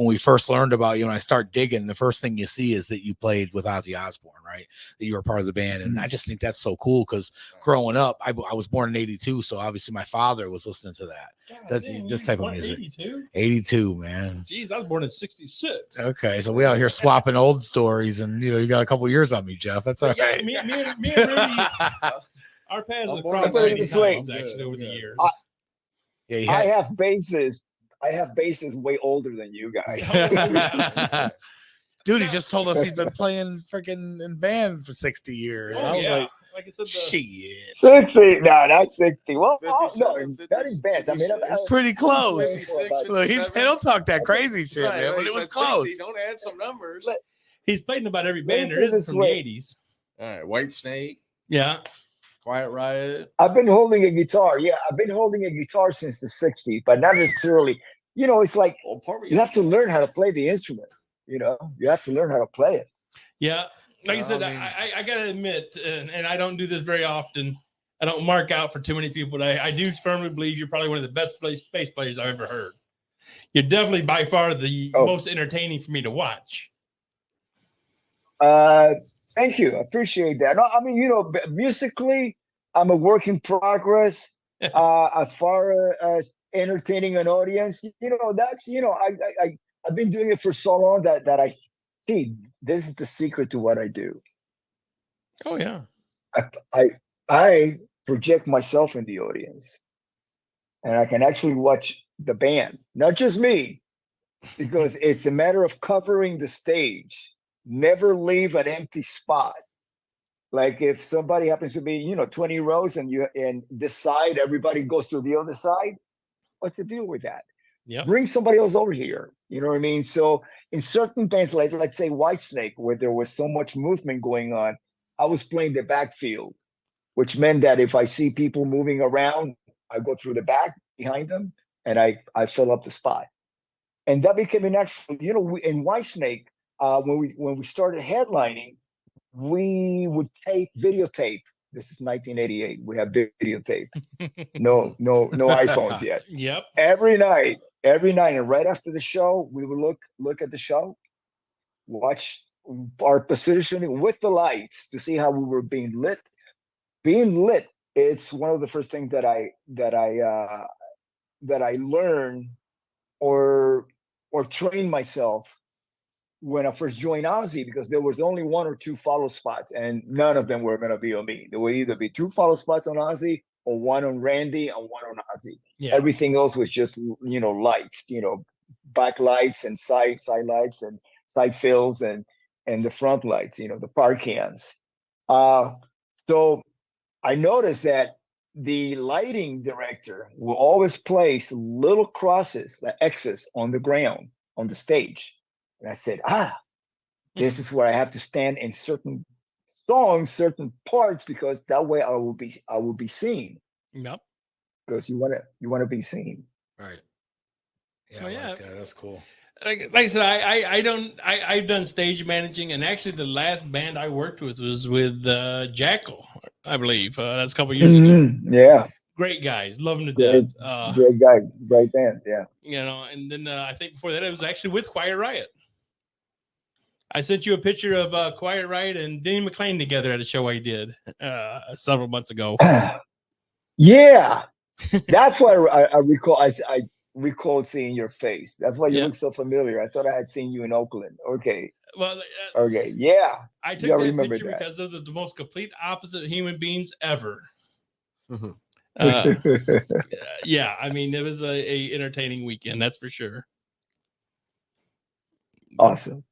when we first learned about you and I start digging, the first thing you see is that you played with Ozzy Osbourne, right? That you were part of the band. And I just think that's so cool because growing up, I was born in 82. So obviously my father was listening to that. That's this type of music. 82, man. Jeez, I was born in 66. Okay, so we out here swapping old stories, and you got a couple years on me, Jeff. That's all right. Me and Rudy, our paths have crossed many times actually over the years. I have bases. I have bases way older than you guys. Dude, he just told us he's been playing freaking in band for 60 years. Oh, I was like I said, shit. 60? No, not 60. Well, no, not in bands. I mean, it's pretty close. Look, they don't talk that crazy shit, man, but it was close. 60, don't add some numbers. He's played in about every band there is from the 80s. All right, White Snake. Yeah. Quiet Riot. I've been holding a guitar. Yeah, I've been holding a guitar since the 60s, but not necessarily. It's like you have to learn how to play the instrument. You have to learn how to play it. Yeah. Like I said, I got to admit, and I don't do this very often. I don't mark out for too many people, but I do firmly believe you're probably one of the best bass players I've ever heard. You're definitely by far the most entertaining for me to watch. Thank you. I appreciate that. No, I mean, musically, I'm a work in progress. As far as entertaining an audience, that's I've been doing it for so long that I see this is the secret to what I do. Oh yeah. I project myself in the audience, and I can actually watch the band, not just me, because it's a matter of covering the stage. Never leave an empty spot. Like if somebody happens to be, 20 rows and this side, everybody goes to the other side. What's the deal with that? Yeah. Bring somebody else over here. You know what I mean? So in certain bands, like let's say Whitesnake, where there was so much movement going on, I was playing the backfield, which meant that if I see people moving around, I go through the back behind them and I fill up the spot. And that became a natural, in Whitesnake, when we started headlining, we would videotape. This is 1988. We have videotape. No iPhones yet. Yep. Every night, and right after the show, we would look at the show, watch our positioning with the lights to see how we were being lit. Being lit, it's one of the first things that I learned or trained myself when I first joined Ozzy, because there was only one or two follow spots, and none of them were going to be on me. There would either be two follow spots on Ozzy, or one on Randy, and one on Ozzy. Yeah. Everything else was just lights, back lights and side lights and side fills and the front lights, the park cans. So I noticed that the lighting director will always place little crosses, like X's, on the ground on the stage. And I said, this is where I have to stand in certain songs, certain parts, because that way I will be seen. Yep. Because you want to be seen. Right. Yeah. Like that. That's cool. Like I said, I've done stage managing, and actually the last band I worked with was with Jackal, I believe. That's a couple years ago. Yeah. Great guys, love them to death. Great guy, great band. Yeah. And then I think before that it was actually with Quiet Riot. I sent you a picture of Quiet Riot and Denny McClain together at a show I did several months ago. Yeah, that's why I recall. I recalled seeing your face. That's why you look so familiar. I thought I had seen you in Oakland. Okay. Well, okay, yeah. I took that picture because they're the most complete opposite human beings ever. Mm-hmm. Yeah, I mean, it was a entertaining weekend, that's for sure. Awesome.